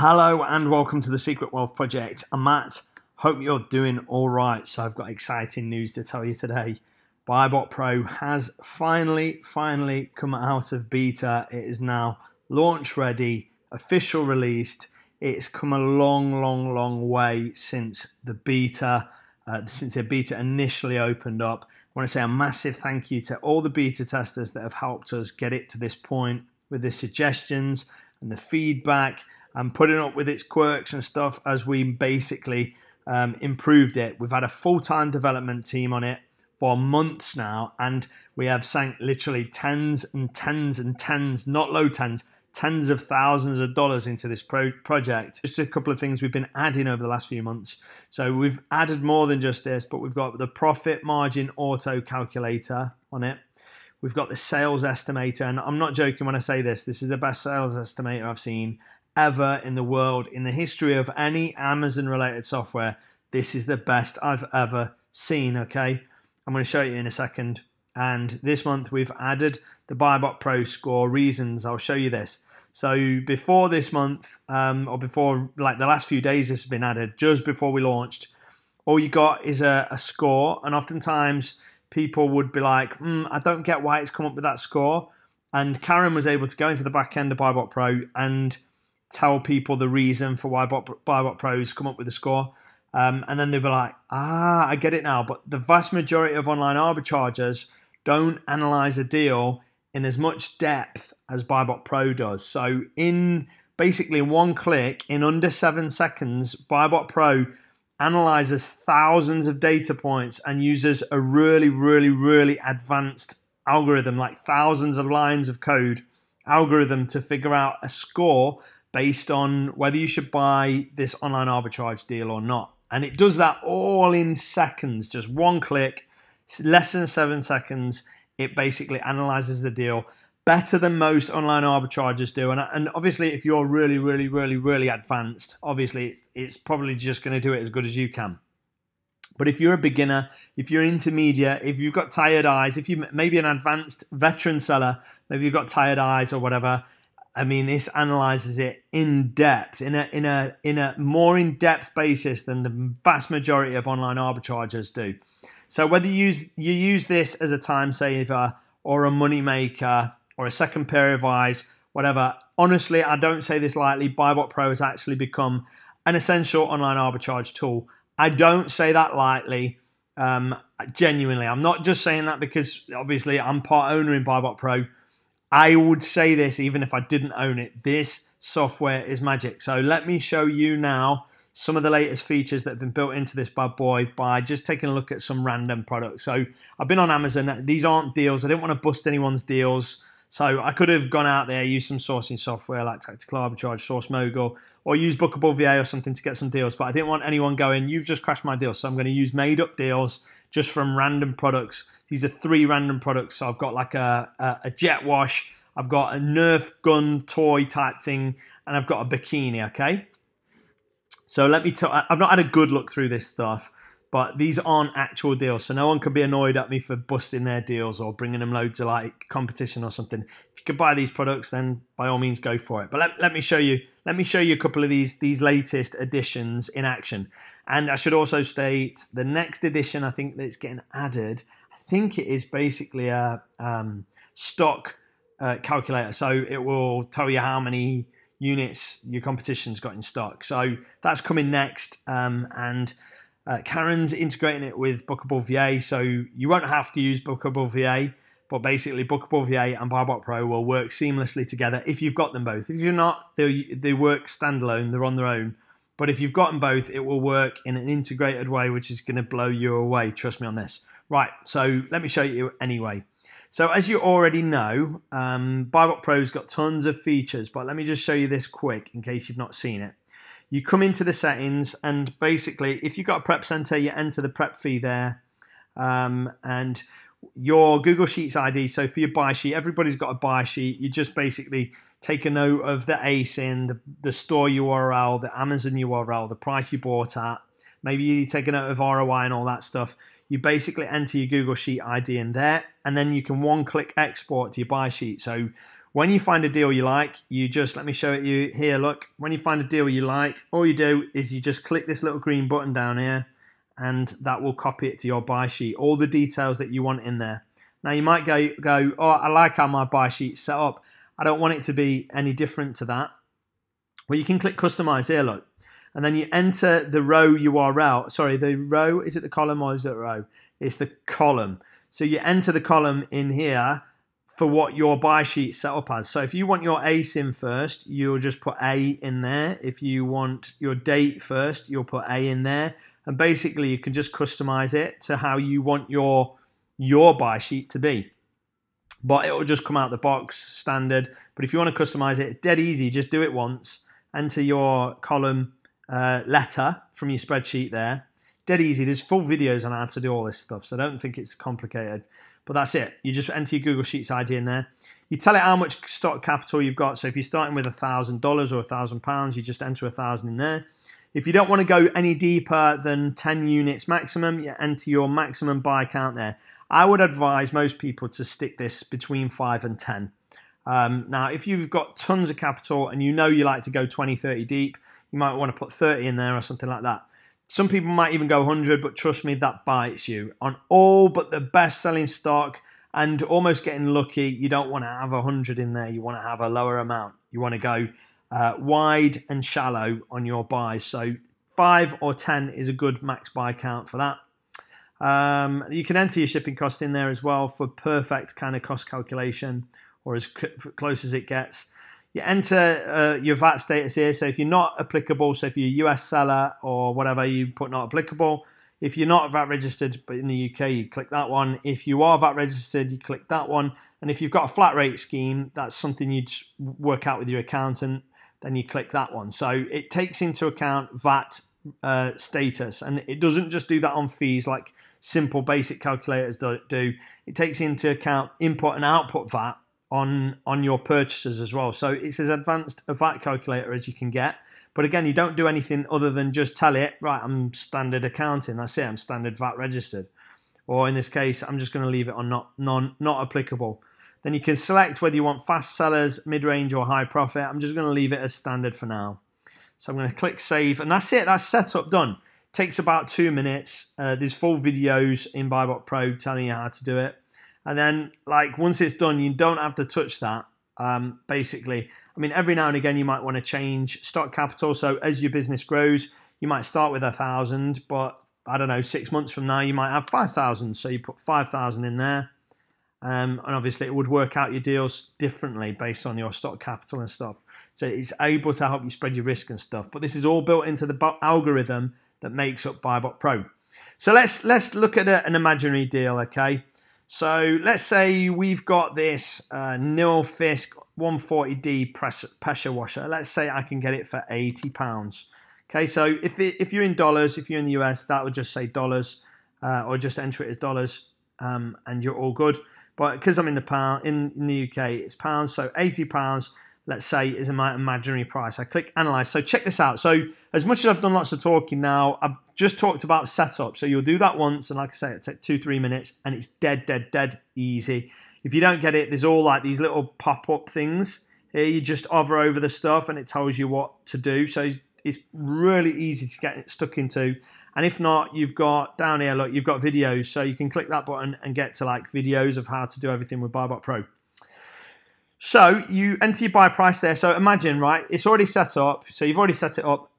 Hello and welcome to the Secret Wealth Project. I'm Matt. Hope you're doing all right. So I've got exciting news to tell you today. BuyBot Pro has finally come out of beta. It is now launch ready, official released. It's come a long way since the beta initially opened up. I want to say a massive thank you to all the beta testers that have helped us get it to this point with the suggestions and the feedback and putting up with its quirks and stuff as we basically improved it. We've had a full-time development team on it for months now, and we have sank literally tens, not low tens, tens of thousands of dollars into this project. Just a couple of things we've been adding over the last few months. So we've added more than just this, but we've got the profit margin auto calculator on it. We've got the sales estimator, and I'm not joking when I say this. This is the best sales estimator I've seen ever in the world. In the history of any Amazon-related software, this is the best I've ever seen, okay? I'm going to show you in a second. And this month, we've added the BuyBot Pro score reasons. I'll show you this. So before this month, or before like the last few days this has been added, just before we launched, all you got is a score. And oftentimes, people would be like, I don't get why it's come up with that score. And Karen was able to go into the back end of BuyBot Pro and tell people the reason for why BuyBot Pro's come up with the score. And then they'd be like, I get it now. But the vast majority of online arbitragers don't analyze a deal in as much depth as BuyBot Pro does. So in basically one click, in under 7 seconds, BuyBot Pro analyzes thousands of data points and uses a really advanced algorithm, like thousands of lines of code algorithm, to figure out a score based on whether you should buy this online arbitrage deal or not. And it does that all in seconds, just one click, less than 7 seconds. It basically analyzes the deal better than most online arbitragers do. And obviously, if you're really advanced, obviously it's probably just going to do it as good as you can. But if you're a beginner, if you're intermediate, if you've got tired eyes, if you maybe an advanced veteran seller, maybe you've got tired eyes or whatever, I mean, this analyzes it in depth, in a more in-depth basis than the vast majority of online arbitragers do. So whether you use this as a time saver or a money maker or a second pair of eyes, whatever, honestly, I don't say this lightly. BuyBot Pro has actually become an essential online arbitrage tool. I don't say that lightly, genuinely. I'm not just saying that because obviously I'm part owner in BuyBot Pro. I would say this even if I didn't own it. This software is magic. So let me show you now some of the latest features that have been built into this bad boy by just taking a look at some random products. So I've been on Amazon. These aren't deals. I didn't want to bust anyone's deals. So I could have gone out there, used some sourcing software like Tactical Arbitrage, Source Mogul, or use Bookable VA or something to get some deals. But I didn't want anyone going, you've just crashed my deal. So I'm going to use made up deals just from random products. These are 3 random products. So I've got like a jet wash, I've got a Nerf gun toy type thing, and I've got a bikini, okay? So let me tell, I've not had a good look through this stuff, but these aren't actual deals. So no one can be annoyed at me for busting their deals or bringing them loads of like competition or something. If you could buy these products, then by all means go for it. But let me show you a couple of these latest additions in action. And I should also state the next edition I think that's getting added, I think it is basically a stock calculator. So it will tell you how many units your competition's got in stock. So that's coming next, and Karen's integrating it with Bookable VA, so you won't have to use Bookable VA, but basically Bookable VA and BuyBot Pro will work seamlessly together if you've got them both. If you're not, they work standalone, they're on their own. But if you've got them both, it will work in an integrated way, which is going to blow you away. Trust me on this. Right, so let me show you anyway. So as you already know, BuyBot Pro's got tons of features, but let me just show you this quick in case you've not seen it. You come into the settings, and basically, if you've got a prep center, you enter the prep fee there, and your Google Sheets ID. So for your buy sheet, everybody's got a buy sheet. You just basically take a note of the ASIN, the store URL, the Amazon URL, the price you bought at. Maybe you take a note of ROI and all that stuff. You basically enter your Google Sheet ID in there, and then you can one-click export to your buy sheet. So When you find a deal you like, you just, let me show it you here, look. When you find a deal you like, all you do is you just click this little green button down here, and that will copy it to your buy sheet, all the details that you want in there. Now you might go, oh, I like how my buy sheet's set up. I don't want it to be any different to that. Well, you can click customize here, look. And then you enter the row URL. Sorry, the row, is it the column or is it the row? It's the column. So you enter the column in here for what your buy sheet set up as. So if you want your ASIN first, you'll just put A in there. If you want your date first, you'll put A in there. And basically you can just customize it to how you want your buy sheet to be. But it will just come out the box standard. But if you want to customize it, dead easy, just do it once. Enter your column letter from your spreadsheet there. Dead easy. There's full videos on how to do all this stuff, so I don't think it's complicated. But that's it. You just enter your Google Sheets ID in there. You tell it how much stock capital you've got. So if you're starting with $1,000 or £1,000, you just enter 1,000 in there. If you don't want to go any deeper than 10 units maximum, you enter your maximum buy count there. I would advise most people to stick this between 5 and 10. Now, if you've got tons of capital and you know you like to go 20, 30 deep, you might want to put 30 in there or something like that. Some people might even go 100, but trust me, that bites you. On all but the best-selling stock and almost getting lucky, you don't want to have 100 in there. You want to have a lower amount. You want to go wide and shallow on your buys. So 5 or 10 is a good max buy count for that. You can enter your shipping cost in there as well for perfect kind of cost calculation, or as close as it gets. You enter your VAT status here. So if you're not applicable, so if you're a US seller or whatever, you put not applicable. If you're not VAT registered, but in the UK, you click that one. If you are VAT registered, you click that one. And if you've got a flat rate scheme, that's something you'd work out with your accountant, then you click that one. So it takes into account VAT status, and it doesn't just do that on fees like simple basic calculators do. It takes into account input and output VAT on your purchases as well. So it's as advanced a VAT calculator as you can get. But again, you don't do anything other than just tell it, right, I'm standard accounting, that's it, I'm standard VAT registered. Or in this case, I'm just going to leave it on not applicable. Then you can select whether you want fast sellers, mid-range or high profit. I'm just going to leave it as standard for now. So I'm going to click save, and that's it, that's setup done. Takes about 2 minutes. There's full videos in BuyBot Pro telling you how to do it. And then, like, once it's done, you don't have to touch that, basically. I mean, every now and again, you might want to change stock capital. So as your business grows, you might start with 1,000, but I don't know, 6 months from now, you might have 5,000. So you put 5,000 in there. And obviously, it would work out your deals differently based on your stock capital and stuff. So it's able to help you spread your risk and stuff. But this is all built into the algorithm that makes up BuyBot Pro. So let's look at an imaginary deal, okay? So let's say we've got this Nil Fisk 140D pressure washer. Let's say I can get it for £80. Okay, so if you're in dollars, if you're in the US, that would just say dollars, or just enter it as dollars, and you're all good. But because I'm in the pound in the UK, it's pounds. So £80, let's say, is my imaginary price. I click analyze. So check this out. So as much as I've done lots of talking now, I've just talked about setup. So you'll do that once, and like I say, it takes 2-3 minutes, and it's dead easy. If you don't get it, there's all like these little pop-up things here. You just hover over the stuff, and it tells you what to do. So it's really easy to get stuck into. And if not, you've got down here, look, you've got videos. So you can click that button and get to like videos of how to do everything with BuyBot Pro. So you enter your buy price there. So imagine, right, it's already set up. So you've already set it up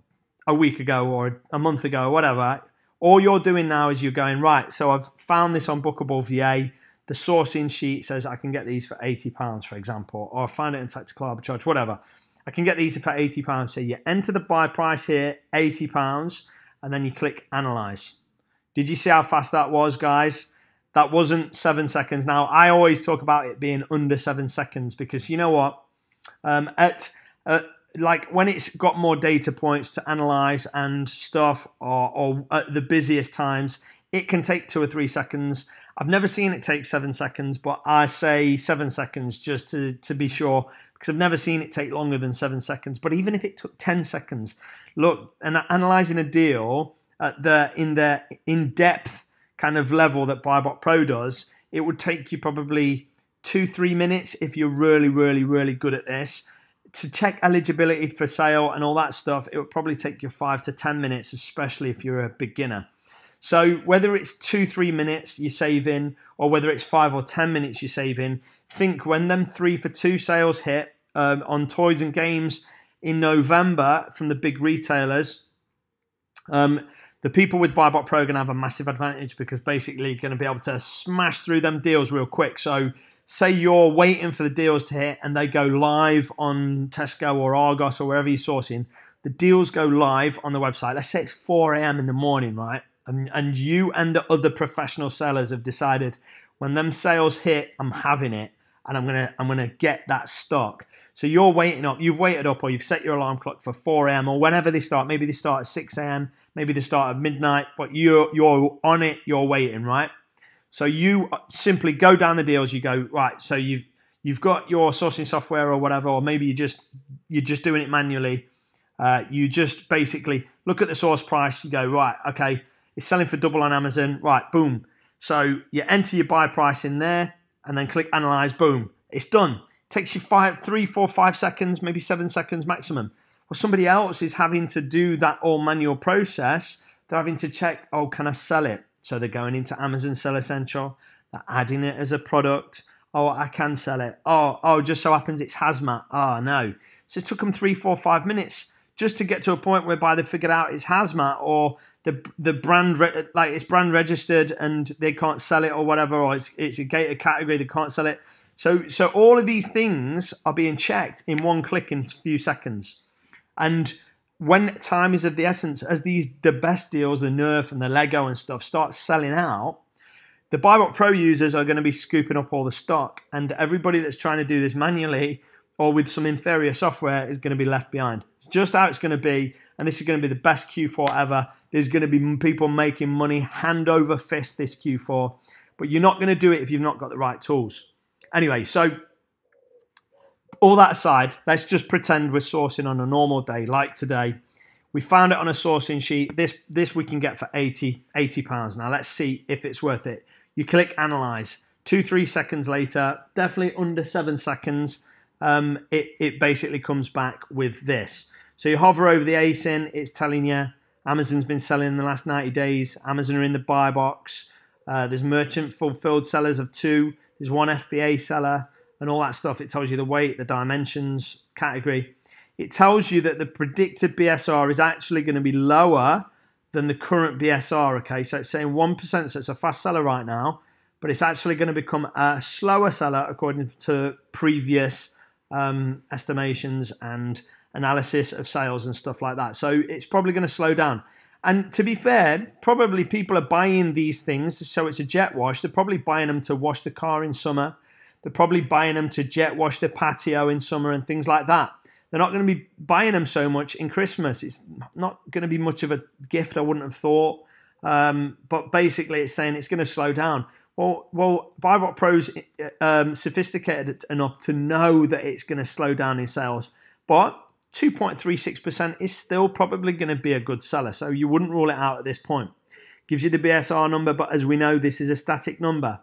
a week ago or a month ago or whatever. All you're doing now is you're going, right, so I've found this on Bookable VA. The sourcing sheet says I can get these for £80, for example, or I find it in Tactical Arbitrage, whatever. I can get these for £80. So you enter the buy price here, £80, and then you click Analyze. Did you see how fast that was, guys? That wasn't 7 seconds. Now, I always talk about it being under 7 seconds because you know what? Like when it's got more data points to analyze and stuff, or at the busiest times, it can take 2 or 3 seconds. I've never seen it take 7 seconds, but I say 7 seconds just to be sure, because I've never seen it take longer than 7 seconds. But even if it took 10 seconds, look, and analyzing a deal at the in-depth kind of level that BuyBot Pro does, it would take you probably 2-3 minutes if you're really good at this. To check eligibility for sale and all that stuff, it would probably take you 5 to 10 minutes, especially if you're a beginner. So whether it's 2-3 minutes you're saving, or whether it's 5 or 10 minutes you're saving, think when them 3 for 2 sales hit on toys and games in November from the big retailers, the people with BuyBot Pro are going to have a massive advantage, because basically you're going to be able to smash through them deals real quick. So say you're waiting for the deals to hit and they go live on Tesco or Argos or wherever you're sourcing. The deals go live on the website. Let's say it's 4 a.m. in the morning, right? And you and the other professional sellers have decided, when them sales hit, I'm having it, and I'm gonna get that stock. So you're waiting up, you've waited up, or you've set your alarm clock for 4 a.m. or whenever they start. Maybe they start at 6 a.m., maybe they start at midnight, but you're on it, you're waiting, right? So you simply go down the deals, you go, right, so you've got your sourcing software or whatever, or maybe you're just doing it manually. You just basically look at the source price, you go, right, okay, it's selling for double on Amazon, right, boom. So you enter your buy price in there and then click analyze, boom, it's done. Takes you 3, 4, 5 seconds, maybe 7 seconds maximum. Well, somebody else is having to do that all manual process. They're having to check, oh, can I sell it? So they're going into Amazon Seller Central, they're adding it as a product. Oh, I can sell it. Oh, just so happens it's hazmat. Oh, no. So it took them 3, 4, 5 minutes just to get to a point whereby they figured out it's hazmat, or the brand, like it's brand registered and they can't sell it or whatever, or it's a gated category, they can't sell it. So all of these things are being checked in one click in a few seconds. And when time is of the essence, as the best deals, the Nerf and the Lego and stuff start selling out, the BuyBot Pro users are going to be scooping up all the stock, and everybody that's trying to do this manually or with some inferior software is going to be left behind. It's just how it's going to be, and this is going to be the best Q4 ever. There's going to be people making money hand over fist this Q4, but you're not going to do it if you've not got the right tools. Anyway, so all that aside, let's just pretend we're sourcing on a normal day like today. We found it on a sourcing sheet. This we can get for £80. Now let's see if it's worth it. You click analyze. 2-3 seconds later, definitely under 7 seconds, it basically comes back with this. So you hover over the ASIN, it's telling you Amazon's been selling in the last 90 days. Amazon are in the buy box. There's merchant fulfilled sellers of 2. There's 1 FBA seller and all that stuff. It tells you the weight, the dimensions, category. It tells you that the predicted BSR is actually going to be lower than the current BSR, okay? So it's saying 1%, so it's a fast seller right now, but it's actually going to become a slower seller according to previous estimations and analysis of sales and stuff like that. So it's probably going to slow down. And to be fair, probably people are buying these things, so it's a jet wash. They're probably buying them to wash the car in summer. They're probably buying them to jet wash the patio in summer and things like that. They're not going to be buying them so much in Christmas. It's not going to be much of a gift, I wouldn't have thought. But basically, it's saying it's going to slow down. Well, BuyBot Pro's sophisticated enough to know that it's going to slow down in sales. But 2.36% is still probably going to be a good seller. So you wouldn't rule it out at this point. Gives you the BSR number, but as we know, this is a static number.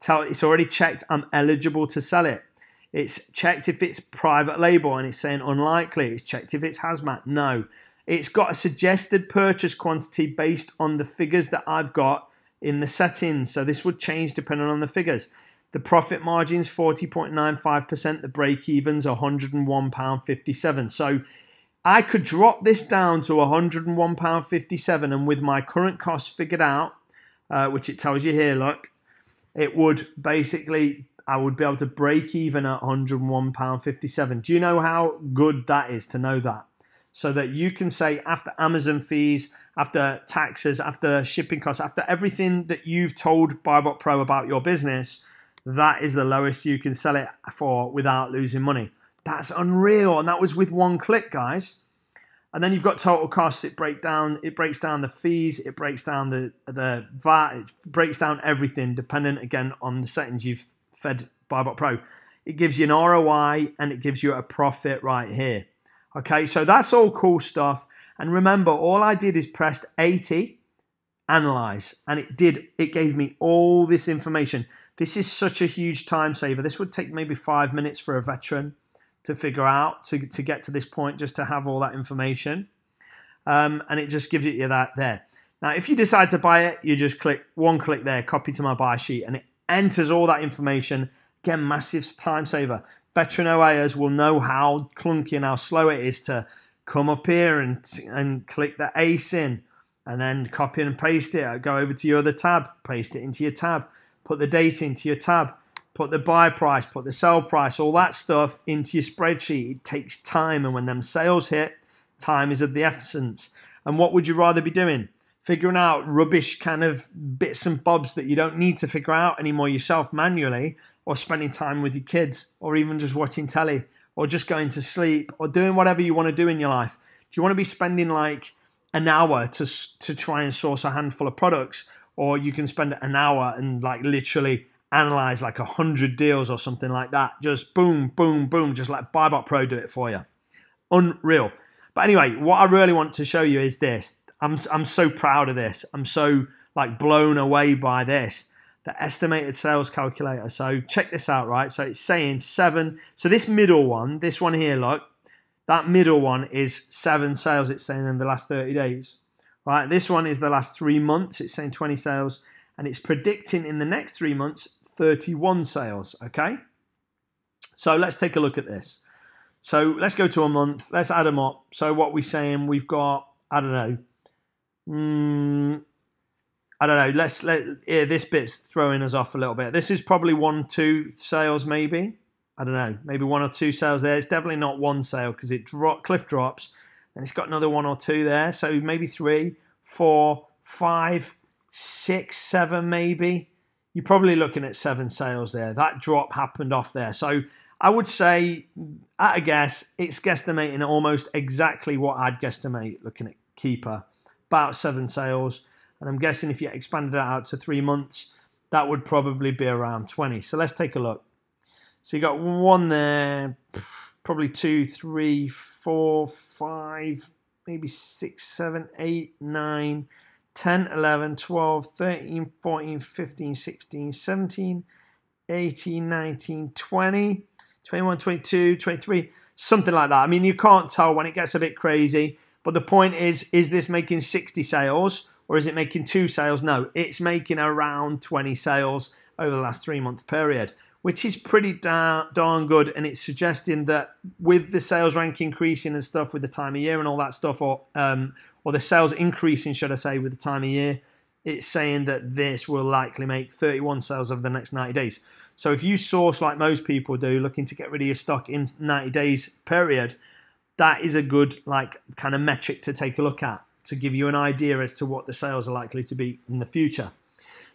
It's already checked I'm eligible to sell it. It's checked if it's private label and it's saying unlikely. It's checked if it's hazmat. No. It's got a suggested purchase quantity based on the figures that I've got in the settings. So this would change depending on the figures. The profit margin's 40.95%. The break-even's £101.57. So I could drop this down to £101.57, and with my current costs figured out, which it tells you here, look, it would basically, I would be able to break even at £101.57. Do you know how good that is to know that? So that you can say after Amazon fees, after taxes, after shipping costs, after everything that you've told BuyBot Pro about your business, that is the lowest you can sell it for without losing money. That's unreal. And that was with one click, guys. And then you've got total costs. It breaks down the fees. It breaks down the VAT. It breaks down everything dependent, again, on the settings you've fed BuyBot Pro. It gives you an ROI and it gives you a profit right here. Okay, so that's all cool stuff. And remember, all I did is pressed 80 analyze, and it gave me all this information. This is such a huge time saver. This would take maybe 5 minutes for a veteran to figure out, to get to this point, just to have all that information. And it just gives you that there. Now, if you decide to buy it, you just click one click there, copy to my buy sheet, and it enters all that information. Again, massive time saver. Veteran OAers will know how clunky and how slow it is to come up here and click the ACE in, and then copy and paste it, go over to your other tab, paste it into your tab, put the date into your tab, put the buy price, put the sell price, all that stuff into your spreadsheet. It takes time, and when them sales hit, time is of the essence. And what would you rather be doing? Figuring out rubbish kind of bits and bobs that you don't need to figure out anymore yourself manually, or spending time with your kids, or even just watching telly, or just going to sleep, or doing whatever you want to do in your life? Do you want to be spending like an hour to try and source a handful of products, or you can spend an hour and like literally analyze like 100 deals or something like that? Just boom, boom, boom, just let BuyBot Pro do it for you. Unreal. But anyway, what I really want to show you is this. I'm so proud of this. I'm so like blown away by this. The estimated sales calculator. So check this out, right? So it's saying 7. So this middle one, this one here, look, that middle one is 7 sales. It's saying in the last 30 days, right? This one is the last 3 months. It's saying 20 sales, and it's predicting in the next 3 months 31 sales. Okay. So let's take a look at this. So let's go to a month. Let's add them up. So what we're saying, we've got, I don't know. This bit's throwing us off a little bit. This is probably 1, 2 sales, maybe. I don't know, maybe 1 or 2 sales there. It's definitely not 1 sale because it cliff drops, and it's got another 1 or 2 there. So maybe 3, 4, 5, 6, 7, maybe. You're probably looking at 7 sales there. That drop happened off there. So I would say, at a guess, it's guesstimating almost exactly what I'd guesstimate looking at Keeper. About 7 sales. And I'm guessing if you expanded it out to 3 months, that would probably be around 20. So let's take a look. So you got 1 there, probably 2, 3, 4, 5, maybe 6, 7, 8, 9, 10, 11, 12, 13, 14, 15, 16, 17, 18, 19, 20, 21, 22, 23, something like that. I mean, you can't tell when it gets a bit crazy. But the point is this making 60 sales, or is it making 2 sales? No, it's making around 20 sales over the last 3-month period, which is pretty darn good. And it's suggesting that with the sales rank increasing and stuff with the time of year and all that stuff, or the sales increasing, should I say, with the time of year, it's saying that this will likely make 31 sales over the next 90 days. So if you source like most people do, looking to get rid of your stock in 90 days period, that is a good like kind of metric to take a look at to give you an idea as to what the sales are likely to be in the future.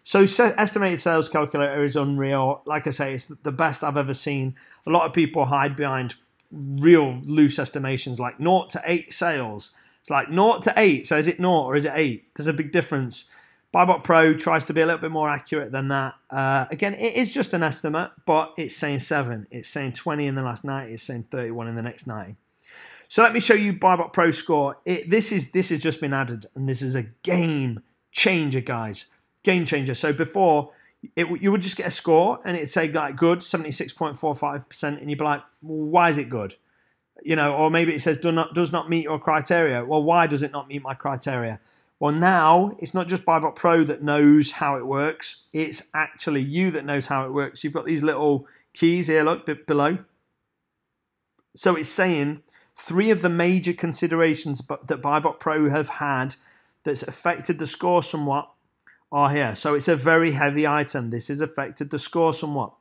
So estimated sales calculator is unreal. Like I say, it's the best I've ever seen. A lot of people hide behind real loose estimations like 0 to 8 sales. It's like 0 to 8. So is it 0 or is it 8? There's a big difference. BuyBot Pro tries to be a little bit more accurate than that. Again, it is just an estimate, but it's saying 7. It's saying 20 in the last 90. It's saying 31 in the next 90. So let me show you BuyBot Pro score. This has just been added, and this is a game changer, guys. Game changer. So before, you would just get a score, and it'd say like good, 76.45%, and you'd be like, well, why is it good? You know, or maybe it says does not meet your criteria. Well, why does it not meet my criteria? Well, now it's not just BuyBot Pro that knows how it works. It's actually you that knows how it works. You've got these little keys here, look, below. So it's saying 3 of the major considerations that BuyBot Pro have had that's affected the score somewhat are here. So it's a very heavy item. This has affected the score somewhat.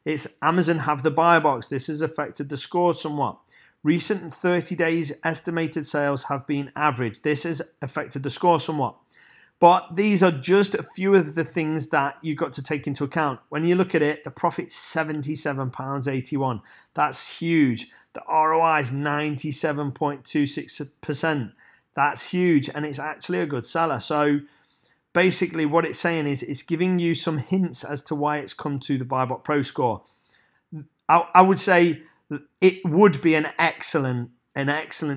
It's Amazon have the buy box. This has affected the score somewhat. Recent 30 days estimated sales have been average. This has affected the score somewhat. But these are just a few of the things that you've got to take into account. When you look at it, the profit's £77.81. That's huge. The ROI is 97.26%. That's huge, and it's actually a good seller. So basically what it's saying is it's giving you some hints as to why it's come to the BuyBot Pro score. I would say it would be an excellent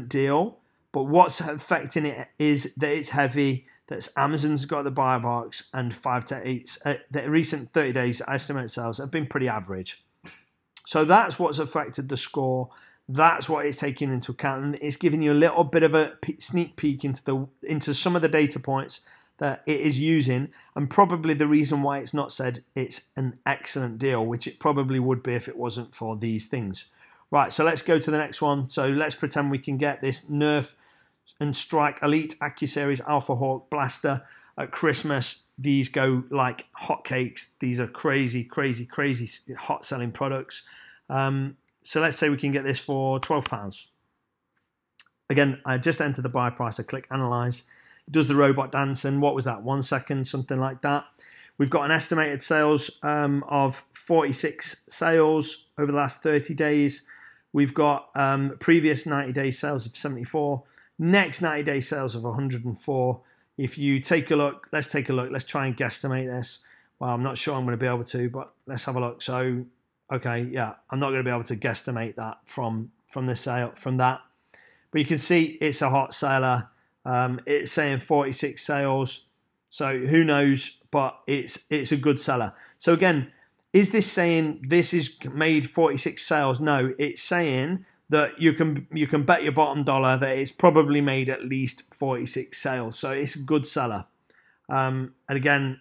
deal, but what's affecting it is that it's heavy. that Amazon's got the buy box, and 5 to 8, the recent 30 days estimated sales have been pretty average. So that's what's affected the score. That's what it's taking into account, and it's giving you a little bit of a sneak peek into some of the data points that it is using, and probably the reason why it's not said it's an excellent deal, which it probably would be if it wasn't for these things. Right, so let's go to the next one. So let's pretend we can get this Nerf and Strike Elite AccuSeries Alpha Hawk Blaster at Christmas. These go like hotcakes. These are crazy, crazy, crazy hot selling products. So let's say we can get this for £12. Again, I just enter the buy price. I click analyze. It does the robot dance, and what was that? 1 second, something like that. We've got an estimated sales of 46 sales over the last 30 days. We've got previous 90-day sales of 74. Next 90-day sales of 104. If you take a look, let's take a look. Let's try and guesstimate this. Well, I'm not sure I'm going to be able to, but let's have a look. So, okay, yeah, I'm not going to be able to guesstimate that from the sale, from that. But you can see it's a hot seller. It's saying 46 sales. So who knows, but it's a good seller. So again, is this saying this is made 46 sales? No, it's saying that you can bet your bottom dollar that it's probably made at least 46 sales. So it's a good seller. And again,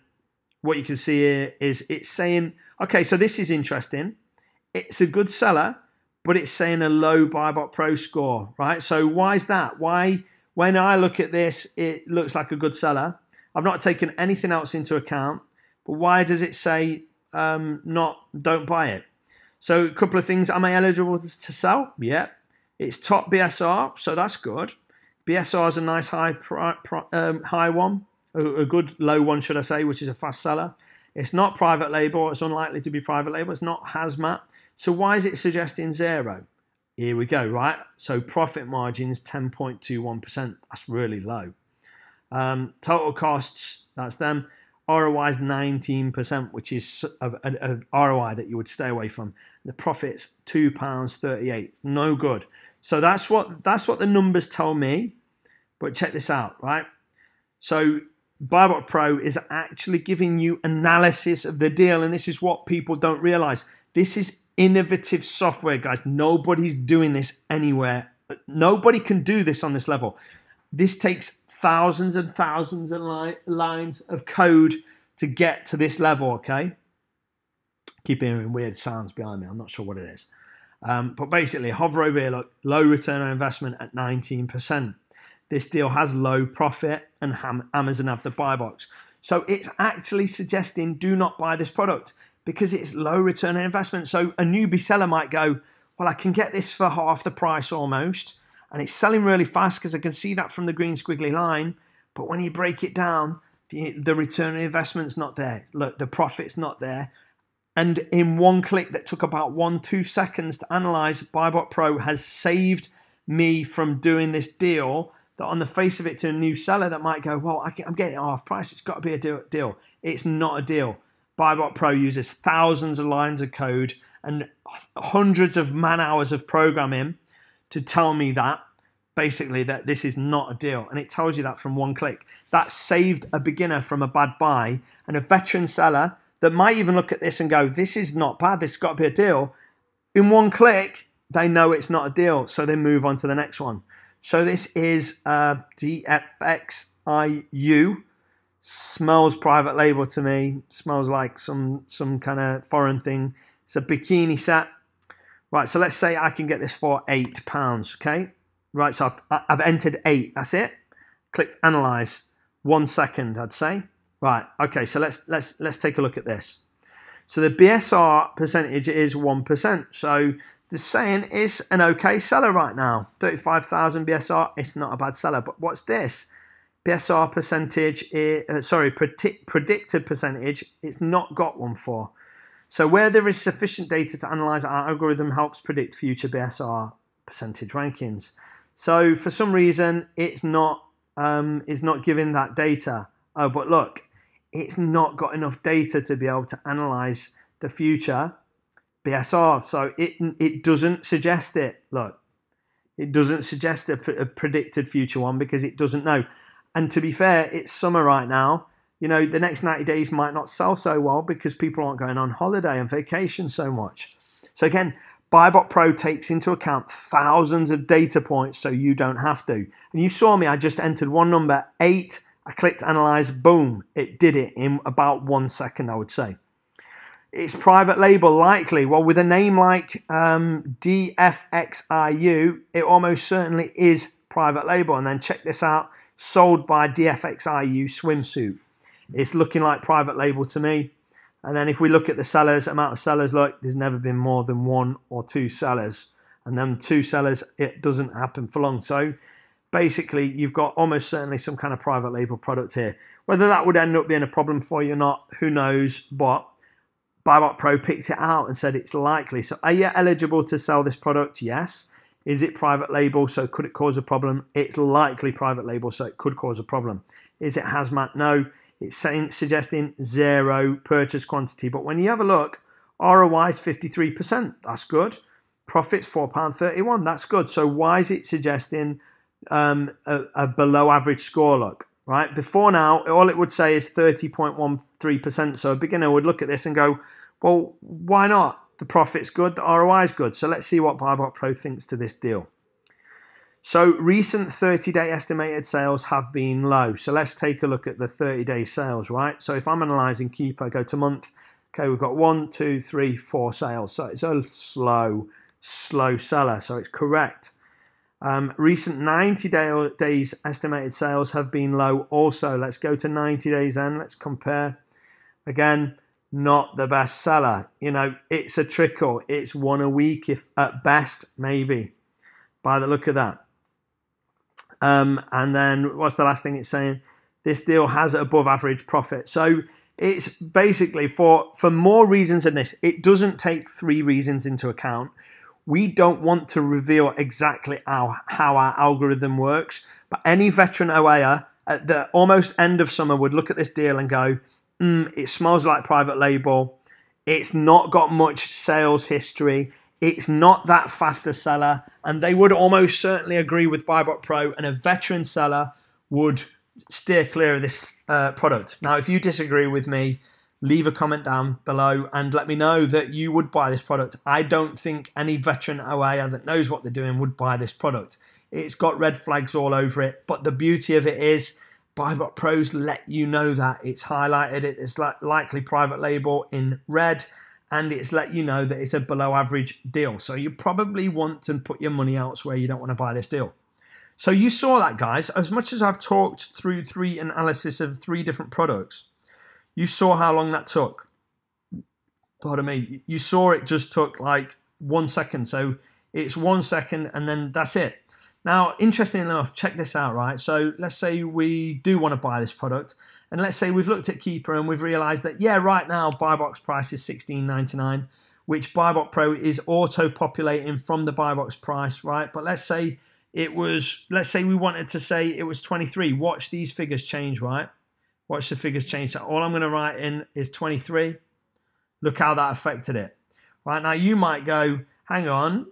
what you can see here is it's saying, okay, so this is interesting. It's a good seller, but it's saying a low BuyBot Pro score, right? So why is that? Why, when I look at this, it looks like a good seller. I've not taken anything else into account, but why does it say don't buy it? So a couple of things. Am I eligible to sell? Yeah. It's top BSR, so that's good. BSR is a nice high one, a good low one, should I say, which is a fast seller. It's not private label. It's unlikely to be private label. It's not hazmat. So why is it suggesting 0? Here we go, right? So profit margins 10.21%. That's really low. Total costs, that's them. ROI is 19%, which is a ROI that you would stay away from. The profit's £2.38. It's no good. So that's what the numbers tell me. But check this out, right? So BuyBot Pro is actually giving you analysis of the deal, and this is what people don't realize. This is innovative software, guys. Nobody's doing this anywhere. Nobody can do this on this level. This takes thousands and thousands of lines of code to get to this level, okay? Keep hearing weird sounds behind me. I'm not sure what it is. But basically, hover over here, look, low return on investment at 19%. This deal has low profit, and Amazon have the buy box. So it's actually suggesting do not buy this product because it's low return on investment. So a newbie seller might go, well, I can get this for half the price almost, and it's selling really fast because I can see that from the green squiggly line. But when you break it down, the return on investment's not there. Look, the profit's not there. And in one click that took about 1-2 seconds to analyze, BuyBot Pro has saved me from doing this deal that on the face of it to a new seller that might go, well, I'm getting it half price. It's got to be a deal. It's not a deal. BuyBot Pro uses thousands of lines of code and hundreds of man hours of programming to tell me that, basically, that this is not a deal. And it tells you that from one click. That saved a beginner from a bad buy, and a veteran seller that might even look at this and go, this is not bad, this has got to be a deal. In one click, they know it's not a deal, so they move on to the next one. So this is DFXIU. Smells private label to me. Smells like some kind of foreign thing. It's a bikini set. Right, so let's say I can get this for £8, okay? Right, so I've entered 8, that's it. Click analyze. 1 second, I'd say. Right, okay, so let's take a look at this. So the BSR percentage is 1%. So the saying is an okay seller right now. 35,000 BSR, it's not a bad seller. But what's this? BSR percentage, predicted percentage, it's not got one for. So where there is sufficient data to analyze, our algorithm helps predict future BSR percentage rankings. So for some reason, it's not giving that data. Oh, but look, it's not got enough data to be able to analyze the future BSR. So it doesn't suggest it. Look, it doesn't suggest a predicted future one because it doesn't know. And to be fair, it's summer right now. You know, the next 90 days might not sell so well because people aren't going on holiday and vacation so much. So again, BuyBot Pro takes into account thousands of data points so you don't have to. And you saw me, I just entered one number, 8. I clicked analyze, boom, it did it in about 1 second, I would say. It's private label, likely. Well, with a name like DFXIU, it almost certainly is private label. And then check this out, sold by DFXIU swimsuit. It's looking like private label to me. And then if we look at the sellers, amount of sellers, look, there's never been more than 1 or 2 sellers. And then 2 sellers, it doesn't happen for long. So basically, you've got almost certainly some kind of private label product here. Whether that would end up being a problem for you or not, who knows? But BuyBot Pro picked it out and said it's likely. So are you eligible to sell this product? Yes. Is it private label? So could it cause a problem? It's likely private label, so it could cause a problem. Is it hazmat? No. It's suggesting 0 purchase quantity. But when you have a look, ROI is 53%. That's good. Profits £4.31. That's good. So why is it suggesting a below average score? Look, right? Before now, all it would say is 30.13%. So a beginner would look at this and go, well, why not? The profit's good, the ROI is good. So let's see what BuyBot Pro thinks to this deal. So recent 30-day estimated sales have been low. So let's take a look at the 30-day sales, right? So if I'm analyzing Keeper, go to month. Okay, we've got 1, 2, 3, 4 sales. So it's a slow seller. So it's correct. Recent 90 days estimated sales have been low also. Let's go to 90 days then. Let's compare. Again, not the best seller. You know, it's a trickle. It's 1 a week, if at best, maybe, by the look of that. And then what's the last thing it's saying? This deal has above average profit. So it's basically for more reasons than this. It doesn't take 3 reasons into account. We don't want to reveal exactly how our algorithm works, but any veteran OAer at the almost end of summer would look at this deal and go, it smells like private label. It's not got much sales history. It's not that fast a seller. And they would almost certainly agree with BuyBot Pro, and a veteran seller would steer clear of this product. Now, if you disagree with me, leave a comment down below and let me know that you would buy this product. I don't think any veteran OAer that knows what they're doing would buy this product. It's got red flags all over it, but the beauty of it is BuyBot Pros let you know that. It's highlighted it. It's likely private label in red, and it's let you know that it's a below average deal. So you probably want to put your money elsewhere. You don't want to buy this deal. So you saw that, guys. As much as I've talked through 3 analysis of 3 different products, you saw how long that took. Pardon me. You saw it just took like 1 second. So it's 1 second and then that's it. Now, interesting enough, check this out, right? So let's say we do want to buy this product, and let's say we've looked at Keeper and we've realized that, yeah, right now BuyBox price is $16.99, which BuyBot Pro is auto-populating from the BuyBox price, right? But let's say we wanted to say it was 23. Watch these figures change, right? Watch the figures change. So all I'm going to write in is 23. Look how that affected it. Right now, you might go, hang on,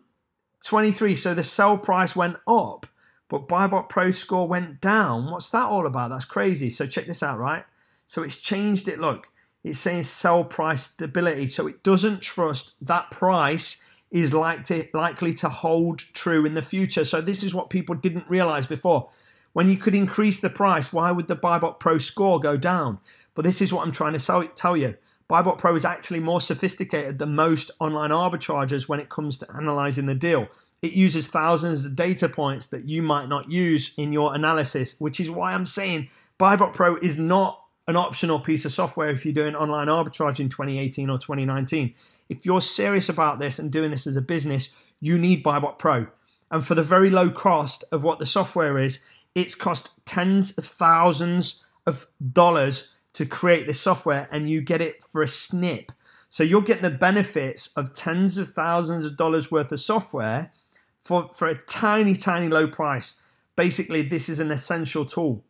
23, so the sell price went up, but BuyBot Pro score went down. What's that all about? That's crazy. So check this out, right? So it's changed it. Look, it's saying sell price stability. So it doesn't trust that price is likely to hold true in the future. So this is what people didn't realize before. When you could increase the price, why would the BuyBot Pro score go down? But this is what I'm trying to tell you. BuyBot Pro is actually more sophisticated than most online arbitragers when it comes to analyzing the deal. It uses thousands of data points that you might not use in your analysis, which is why I'm saying BuyBot Pro is not an optional piece of software if you're doing online arbitrage in 2018 or 2019. If you're serious about this and doing this as a business, you need BuyBot Pro. And for the very low cost of what the software is, it's cost tens of thousands of dollars to create this software, and you get it for a snip. So you're getting the benefits of tens of thousands of dollars worth of software for a tiny, tiny low price. Basically, this is an essential tool.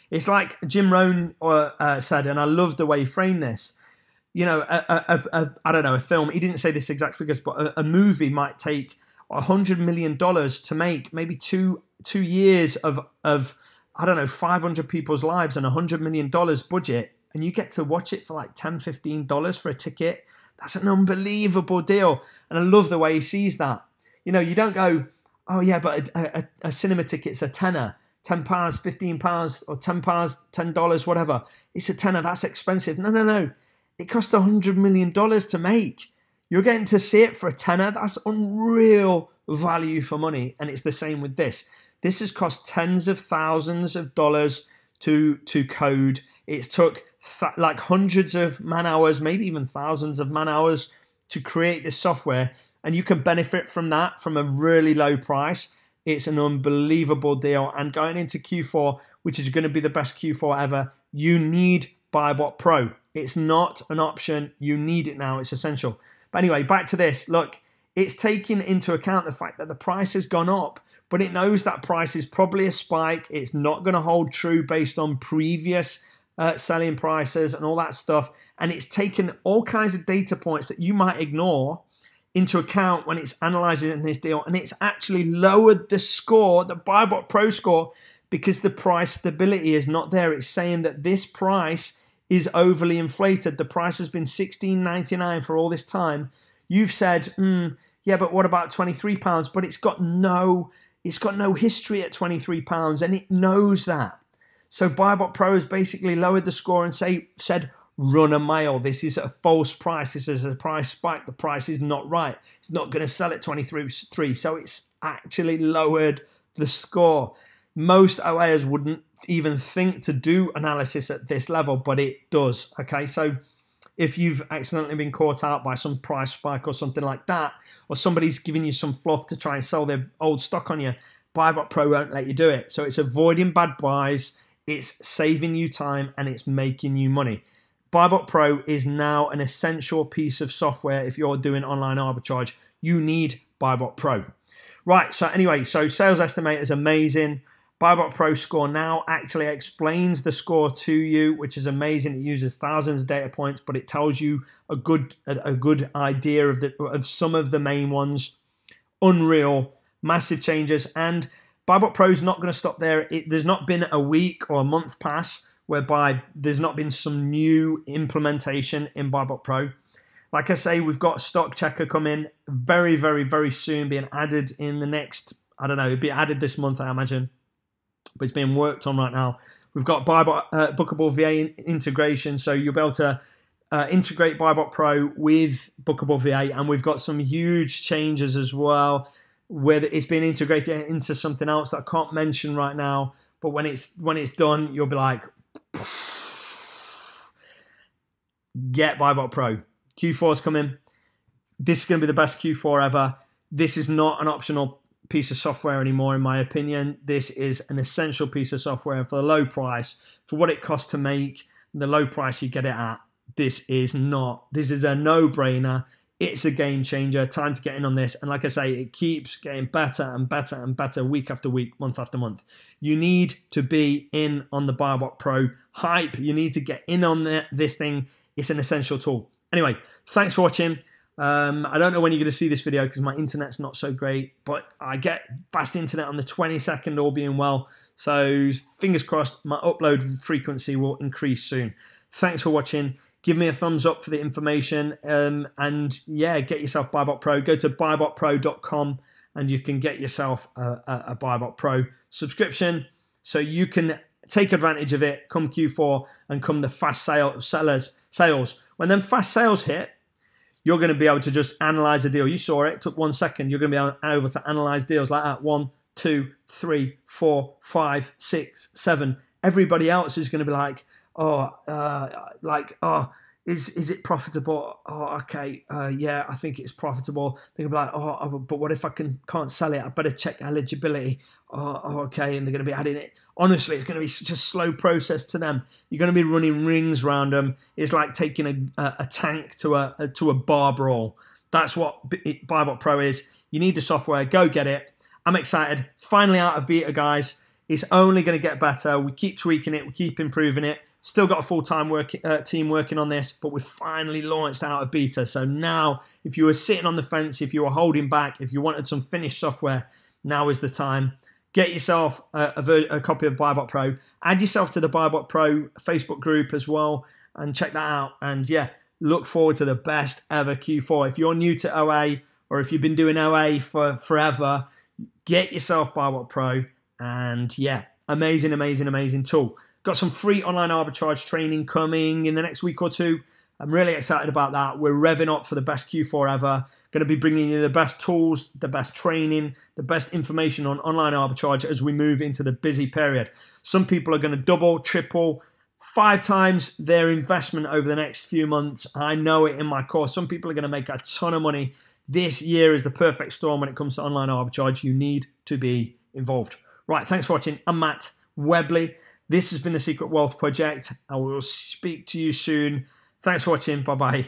It's like Jim Rohn said, and I love the way he framed this. You know, I don't know, a film, he didn't say this exact figures, but a movie might take $100 million to make, maybe two years of I don't know, 500 people's lives and $100 million budget, and you get to watch it for like $10, $15 for a ticket. That's an unbelievable deal. And I love the way he sees that. You know, you don't go, oh yeah, but a cinema ticket's a tenner, £10, £15, or £10, $10, whatever. It's a tenner, that's expensive. No, no, no. It cost $100 million to make. You're getting to see it for a tenner. That's unreal value for money. And it's the same with this. This has cost tens of thousands of dollars to code. It's took like hundreds of man hours, maybe even thousands of man hours to create this software. And you can benefit from that from a really low price. It's an unbelievable deal. And going into Q4, which is going to be the best Q4 ever, you need BuyBot Pro. It's not an option. You need it now. It's essential. But anyway, back to this. Look, it's taking into account the fact that the price has gone up, but it knows that price is probably a spike. It's not going to hold true based on previous selling prices and all that stuff. And it's taken all kinds of data points that you might ignore into account when it's analyzing this deal. And it's actually lowered the score, the BuyBot Pro score, because the price stability is not there. It's saying that this price is overly inflated. The price has been $16.99 for all this time. You've said, yeah, but what about £23? But it's got no history at £23, and it knows that. So BuyBot Pro has basically lowered the score and said, run a mile. This is a false price. This is a price spike. The price is not right. It's not going to sell at 23. So it's actually lowered the score. Most OAs wouldn't even think to do analysis at this level, but it does. Okay, so if you've accidentally been caught out by some price spike or something like that, or somebody's giving you some fluff to try and sell their old stock on you, BuyBot Pro won't let you do it. So it's avoiding bad buys, it's saving you time, and it's making you money. BuyBot Pro is now an essential piece of software if you're doing online arbitrage. You need BuyBot Pro. Right, so anyway, so Sales Estimator is amazing. BuyBot Pro score now actually explains the score to you, which is amazing. It uses thousands of data points, but it tells you a good idea of some of the main ones. Unreal, massive changes, and BuyBot Pro is not going to stop there. There's not been a week or a month pass whereby there's not been some new implementation in BuyBot Pro. Like I say, we've got Stock Checker coming very, very, very soon, being added in the next, I don't know, it'll be added this month, I imagine. But it's being worked on right now. We've got BuyBot Bookable VA integration, so you'll be able to integrate BuyBot Pro with Bookable VA, and we've got some huge changes as well, where it's being integrated into something else that I can't mention right now. But when it's done, you'll be like, get BuyBot Pro. Q4 is coming. This is going to be the best Q4 ever. This is not an optional piece of software anymore, in my opinion. This is an essential piece of software for the low price, for what it costs to make, the low price you get it at. This is a no-brainer. It's a game changer. Time to get in on this. And like I say, it keeps getting better and better and better week after week, month after month. You need to be in on the BuyBot Pro hype. You need to get in on this thing. It's an essential tool. Anyway, thanks for watching. I don't know when you're going to see this video because my internet's not so great, but I get fast internet on the 22nd, all being well. So fingers crossed, my upload frequency will increase soon. Thanks for watching. Give me a thumbs up for the information, and yeah, get yourself BuyBot Pro. Go to buybotpro.com and you can get yourself a BuyBot Pro subscription so you can take advantage of it come Q4 and come the fast sales. When them fast sales hit, you're going to be able to just analyze a deal. You saw it. It took 1 second. You're going to be able to analyze deals like that. 1, 2, 3, 4, 5, 6, 7. Everybody else is going to be like, is it profitable? Oh, okay. Yeah, I think it's profitable. They're going to be like, but what if I can't sell it? I better check eligibility. Okay. And they're going to be adding it. Honestly, it's going to be such a slow process to them. You're going to be running rings around them. It's like taking a tank to a bar brawl. That's what BuyBot Pro is. You need the software. Go get it. I'm excited. Finally out of beta, guys. It's only going to get better. We keep tweaking it. We keep improving it. Still got a full-time team working on this, but we've finally launched out of beta. So now, if you were sitting on the fence, if you were holding back, if you wanted some finished software, now is the time. get yourself a copy of BuyBot Pro. Add yourself to the BuyBot Pro Facebook group as well, and check that out. And yeah, look forward to the best ever Q4. If you're new to OA, or if you've been doing OA for forever, get yourself BuyBot Pro. And yeah, amazing, amazing, amazing tool. Got some free online arbitrage training coming in the next week or two. I'm really excited about that. We're revving up for the best Q4 ever. Going to be bringing you the best tools, the best training, the best information on online arbitrage as we move into the busy period. Some people are going to double, triple, 5 times their investment over the next few months. I know it in my course. Some people are going to make a ton of money. This year is the perfect storm when it comes to online arbitrage. You need to be involved. Right, thanks for watching. I'm Matt Webley. This has been the Secret Wealth Project. I will speak to you soon. Thanks for watching. Bye-bye.